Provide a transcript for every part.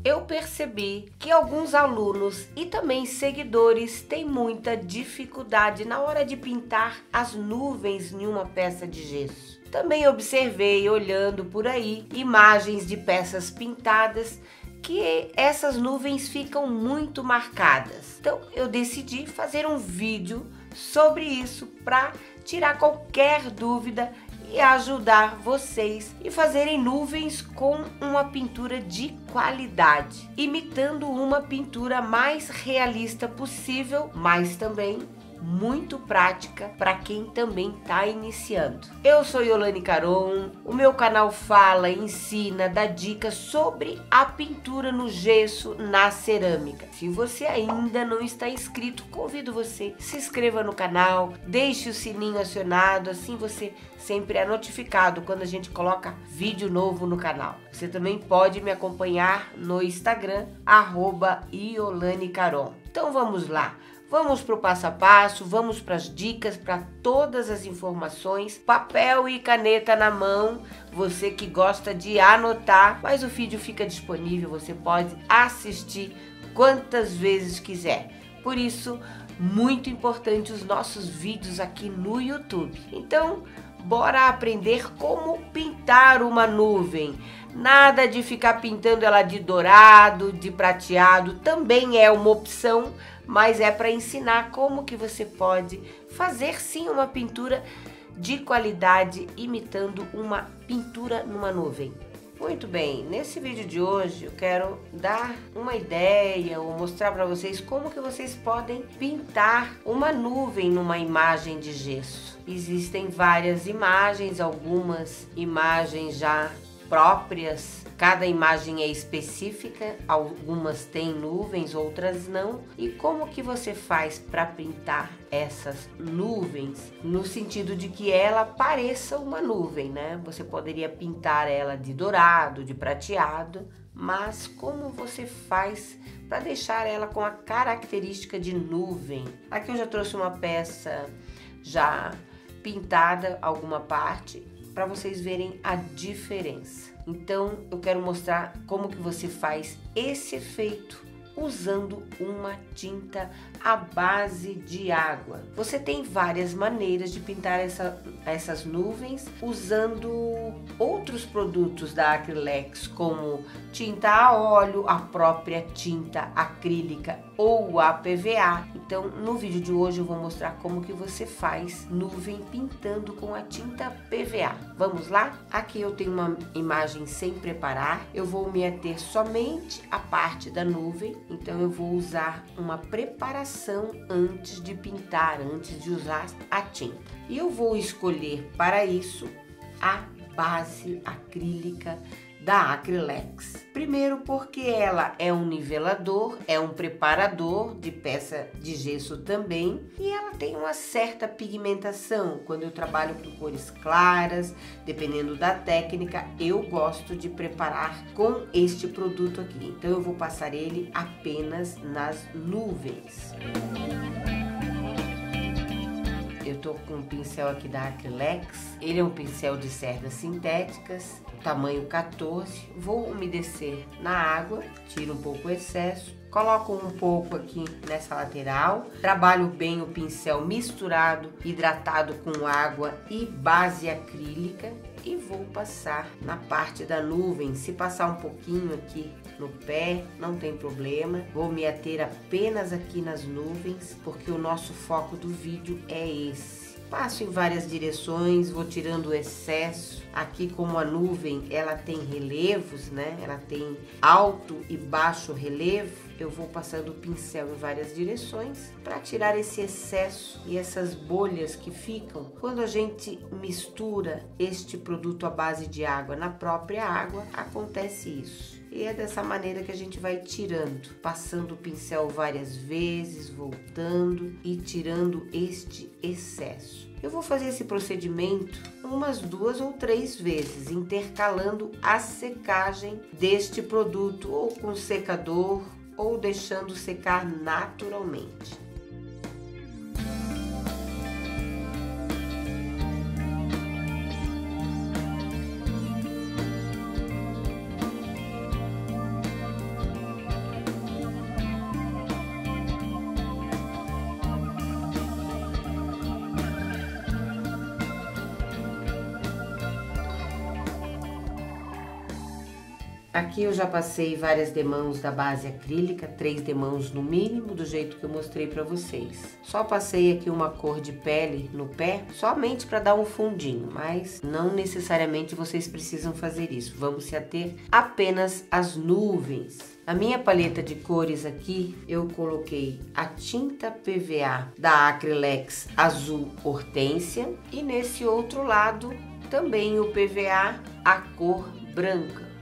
eu percebi que alguns alunos e também seguidores têm muita dificuldade na hora de pintar as nuvens em uma peça de gesso. Também observei, olhando por aí, imagens de peças pintadas que essas nuvens ficam muito marcadas. Então eu decidi fazer um vídeo sobre isso para tirar qualquer dúvida e ajudar vocês e fazerem nuvens com uma pintura de qualidade, imitando uma pintura mais realista possível, mas também muito prática para quem também está iniciando. Eu sou Yolane Caron, o meu canal fala, ensina, dá dicas sobre a pintura no gesso, na cerâmica. Se você ainda não está inscrito, convido você, se inscreva no canal, deixe o sininho acionado, assim você sempre é notificado quando a gente coloca vídeo novo no canal. Você também pode me acompanhar no Instagram, @YolaneCaron. Então vamos lá. Vamos para o passo a passo, vamos para as dicas, para todas as informações, papel e caneta na mão, você que gosta de anotar, mas o vídeo fica disponível, você pode assistir quantas vezes quiser. Por isso, muito importante os nossos vídeos aqui no YouTube. Então, bora aprender como pintar uma nuvem. Nada de ficar pintando ela de dourado, de prateado, também é uma opção, mas é para ensinar como que você pode fazer sim uma pintura de qualidade imitando uma pintura numa nuvem. Muito bem, nesse vídeo de hoje eu quero dar uma ideia ou mostrar para vocês como que vocês podem pintar uma nuvem numa imagem de gesso. Existem várias imagens, algumas imagens já próprias, cada imagem é específica, algumas têm nuvens, outras não. E como que você faz para pintar essas nuvens no sentido de que ela pareça uma nuvem, né? Você poderia pintar ela de dourado, de prateado, mas como você faz para deixar ela com a característica de nuvem? Aqui eu já trouxe uma peça já pintada, alguma parte, para vocês verem a diferença. Então eu quero mostrar como que você faz esse efeito usando uma tinta à base de água. Você tem várias maneiras de pintar essas nuvens usando outros produtos da Acrylex, como tinta a óleo, a própria tinta acrílica ou a PVA. Então no vídeo de hoje eu vou mostrar como que você faz nuvem pintando com a tinta PVA. Vamos lá? Aqui eu tenho uma imagem sem preparar, eu vou me ater somente à parte da nuvem. Então eu vou usar uma preparação antes de pintar, antes de usar a tinta. E eu vou escolher para isso a base acrílica da Acrylex. Primeiro porque ela é um nivelador, é um preparador de peça de gesso também, e ela tem uma certa pigmentação. Quando eu trabalho com cores claras, dependendo da técnica, eu gosto de preparar com este produto aqui. Então eu vou passar ele apenas nas nuvens. Eu tô com um pincel aqui da Acrylex, ele é um pincel de cerdas sintéticas, tamanho 14. Vou umedecer na água, tiro um pouco o excesso, coloco um pouco aqui nessa lateral, trabalho bem o pincel misturado, hidratado com água e base acrílica e vou passar na parte da nuvem. Se passar um pouquinho aqui no pé, não tem problema. Vou me ater apenas aqui nas nuvens, porque o nosso foco do vídeo é esse. Passo em várias direções, vou tirando o excesso. Aqui, como a nuvem, ela tem relevos, né? Ela tem alto e baixo relevo. Eu vou passando o pincel em várias direções para tirar esse excesso e essas bolhas que ficam quando a gente mistura este produto à base de água. Na própria água acontece isso. E é dessa maneira que a gente vai tirando, passando o pincel várias vezes, voltando e tirando este excesso. Eu vou fazer esse procedimento umas 2 ou 3 vezes, intercalando a secagem deste produto ou com secador ou deixando secar naturalmente. Aqui eu já passei várias demãos da base acrílica, 3 demãos no mínimo, do jeito que eu mostrei para vocês. Só passei aqui uma cor de pele no pé, somente para dar um fundinho, mas não necessariamente vocês precisam fazer isso. Vamos se ater apenas às nuvens. Na minha paleta de cores aqui, eu coloquei a tinta PVA da Acrylex Azul Hortência e nesse outro lado também o PVA a cor branca.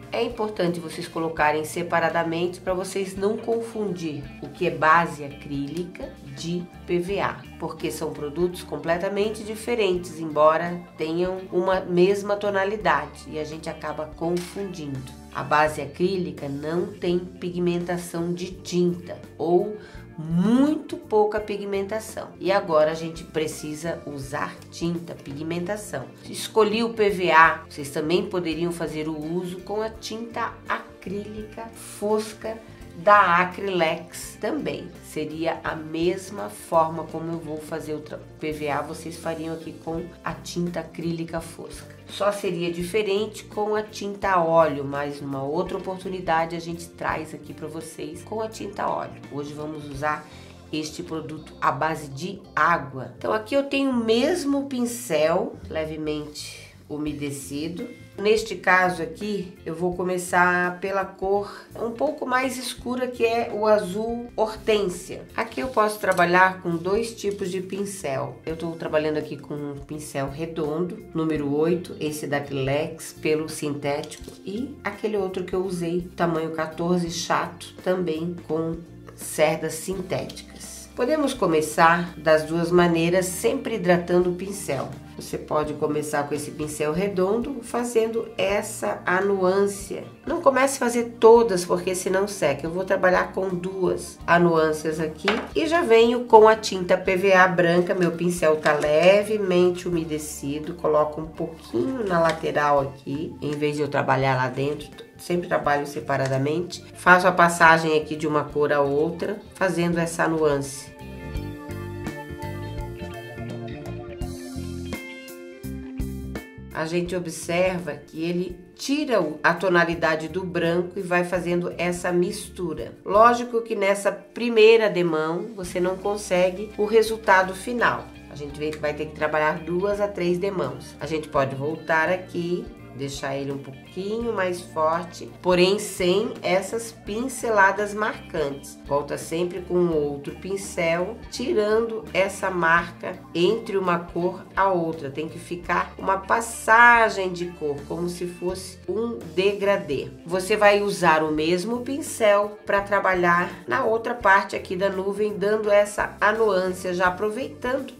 É importante vocês colocarem separadamente para vocês não confundir o que é base acrílica de PVA, porque são produtos completamente diferentes, embora tenham uma mesma tonalidade e a gente acaba confundindo. A base acrílica não tem pigmentação de tinta ou muito pouca pigmentação. E agora a gente precisa usar tinta, pigmentação. Escolhi o PVA, vocês também poderiam fazer o uso com a tinta acrílica fosca da Acrylex também. Seria a mesma forma como eu vou fazer o PVA, vocês fariam aqui com a tinta acrílica fosca. Só seria diferente com a tinta óleo, mas numa outra oportunidade a gente traz aqui para vocês com a tinta óleo. Hoje vamos usar este produto à base de água. Então aqui eu tenho o mesmo pincel, levemente umedecido. Neste caso aqui, eu vou começar pela cor um pouco mais escura, que é o azul hortência. Aqui eu posso trabalhar com 2 tipos de pincel. Eu estou trabalhando aqui com um pincel redondo, número 8, esse da Acrylex, pelo sintético, e aquele outro que eu usei, tamanho 14, chato, também com cerdas sintéticas. Podemos começar das duas maneiras, sempre hidratando o pincel. Você pode começar com esse pincel redondo, fazendo essa anuância. Não comece a fazer todas, porque senão seca. Eu vou trabalhar com 2 anuâncias aqui e já venho com a tinta PVA branca. Meu pincel tá levemente umedecido, coloco um pouquinho na lateral aqui, em vez de eu trabalhar lá dentro. Sempre trabalho separadamente. Faço a passagem aqui de uma cor a outra, fazendo essa nuance. A gente observa que ele tira a tonalidade do branco e vai fazendo essa mistura. Lógico que nessa primeira demão você não consegue o resultado final. A gente vai ter que trabalhar 2 a 3 demãos. A gente pode voltar aqui, deixar ele um pouquinho mais forte, porém sem essas pinceladas marcantes. Volta sempre com outro pincel, tirando essa marca entre uma cor a outra. Tem que ficar uma passagem de cor, como se fosse um degradê. Você vai usar o mesmo pincel para trabalhar na outra parte aqui da nuvem, dando essa anuância, já aproveitando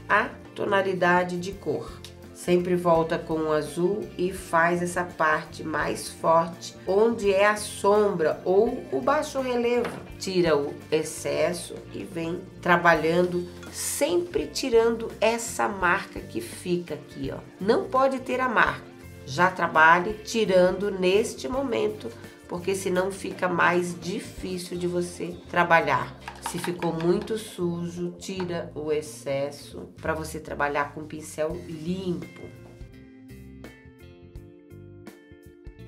a tonalidade de cor. Sempre volta com o azul e faz essa parte mais forte, onde é a sombra ou o baixo relevo. Tira o excesso e vem trabalhando, sempre tirando essa marca que fica aqui, ó. Não pode ter a marca. Já trabalhe tirando neste momento, porque senão fica mais difícil de você trabalhar. Se ficou muito sujo, tira o excesso para você trabalhar com pincel limpo.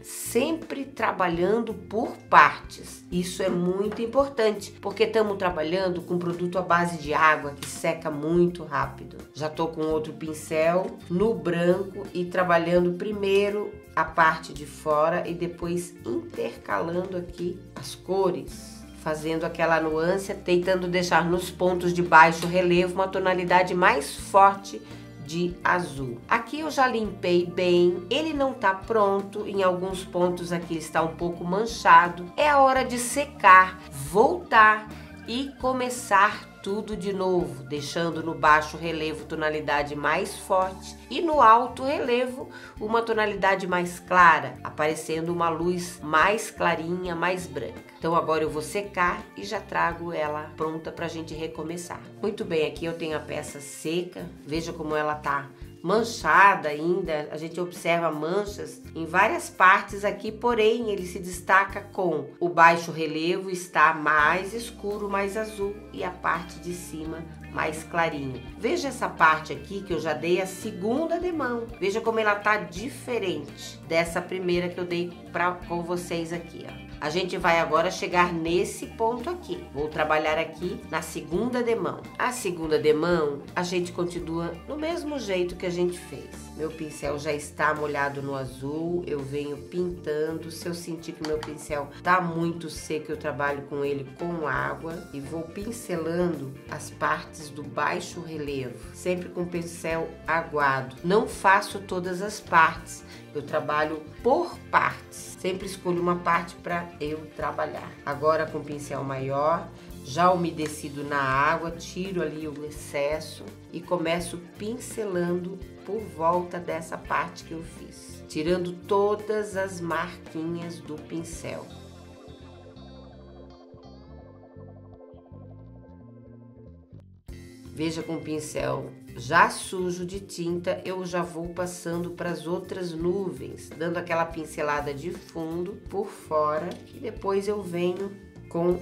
Sempre trabalhando por partes. Isso é muito importante, porque estamos trabalhando com produto à base de água que seca muito rápido. Já estou com outro pincel no branco e trabalhando primeiro a parte de fora e depois intercalando aqui as cores, fazendo aquela nuance, tentando deixar nos pontos de baixo relevo uma tonalidade mais forte de azul. Aqui eu já limpei bem, ele não tá pronto, em alguns pontos aqui está um pouco manchado. É a hora de secar, voltar e começar tudo de novo, deixando no baixo relevo tonalidade mais forte e no alto relevo uma tonalidade mais clara, aparecendo uma luz mais clarinha, mais branca. Então agora eu vou secar e já trago ela pronta pra gente recomeçar. Muito bem, aqui eu tenho a peça seca, veja como ela tá manchada ainda, a gente observa manchas em várias partes aqui, porém ele se destaca com o baixo relevo está mais escuro, mais azul e a parte de cima mais clarinho. Veja essa parte aqui que eu já dei a segunda demão. Veja como ela tá diferente dessa primeira que eu dei com vocês aqui, ó. A gente vai agora chegar nesse ponto aqui. Vou trabalhar aqui na segunda demão. A segunda demão, a gente continua no mesmo jeito que a gente fez. Meu pincel já está molhado no azul, eu venho pintando. Se eu sentir que meu pincel tá muito seco, eu trabalho com ele com água e vou pincelando as partes do baixo relevo, sempre com pincel aguado. Não faço todas as partes, eu trabalho por partes. Sempre escolho uma parte para eu trabalhar. Agora com pincel maior, já umedecido na água, tiro ali o excesso e começo pincelando por volta dessa parte que eu fiz, tirando todas as marquinhas do pincel. Veja, com o pincel já sujo de tinta, eu já vou passando para as outras nuvens, dando aquela pincelada de fundo por fora e depois eu venho com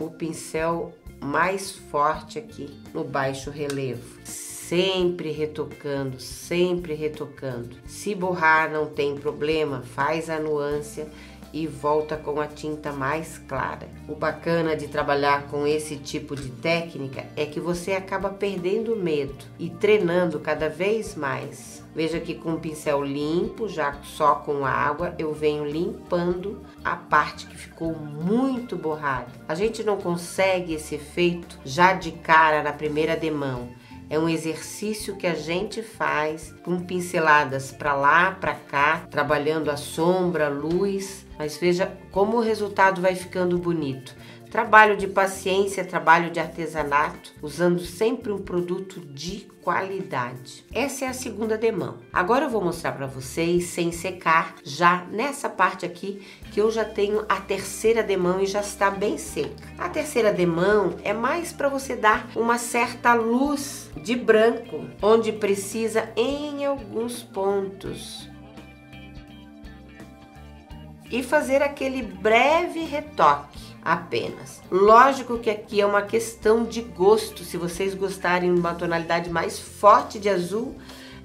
o pincel mais forte aqui no baixo relevo. Sempre retocando, sempre retocando. Se borrar não tem problema, faz a nuance e volta com a tinta mais clara. O bacana de trabalhar com esse tipo de técnica é que você acaba perdendo o medo e treinando cada vez mais. Veja que com o pincel limpo, já só com água, eu venho limpando a parte que ficou muito borrada. A gente não consegue esse efeito já de cara na primeira demão. É um exercício que a gente faz com pinceladas para lá, para cá, trabalhando a sombra, a luz. Mas veja como o resultado vai ficando bonito. Trabalho de paciência, trabalho de artesanato, usando sempre um produto de qualidade. Essa é a segunda demão. Agora eu vou mostrar para vocês sem secar, já nessa parte aqui, que eu já tenho a terceira demão e já está bem seca. A terceira demão é mais para você dar uma certa luz de branco, onde precisa em alguns pontos. E fazer aquele breve retoque apenas. Lógico que aqui é uma questão de gosto. Se vocês gostarem de uma tonalidade mais forte de azul,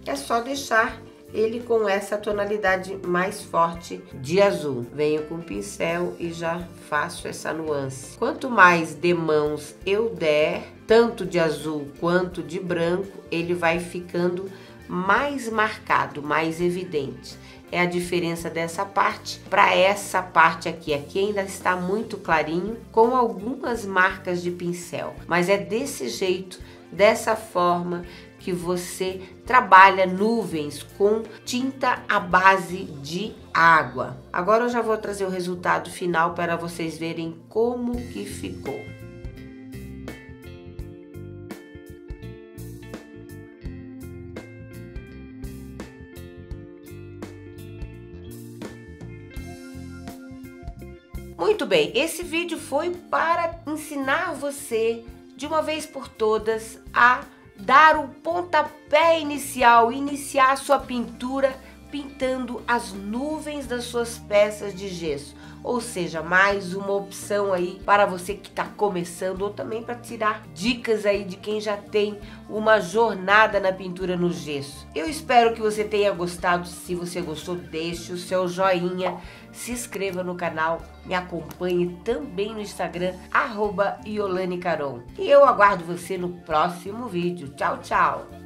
é só deixar ele com essa tonalidade mais forte de azul. Venho com o pincel e já faço essa nuance. Quanto mais demãos eu der, tanto de azul quanto de branco, ele vai ficando mais marcado, mais evidente. É a diferença dessa parte para essa parte aqui. Aqui ainda está muito clarinho, com algumas marcas de pincel. Mas é desse jeito, dessa forma, que você trabalha nuvens com tinta à base de água. Agora eu já vou trazer o resultado final para vocês verem como que ficou. Muito bem, esse vídeo foi para ensinar você, de uma vez por todas, a dar o pontapé inicial, iniciar a sua pintura pintando as nuvens das suas peças de gesso. Ou seja, mais uma opção aí para você que está começando, ou também para tirar dicas aí de quem já tem uma jornada na pintura no gesso. Eu espero que você tenha gostado. Se você gostou, deixe o seu joinha, se inscreva no canal, me acompanhe também no Instagram, @IolaneCaron. E eu aguardo você no próximo vídeo. Tchau, tchau!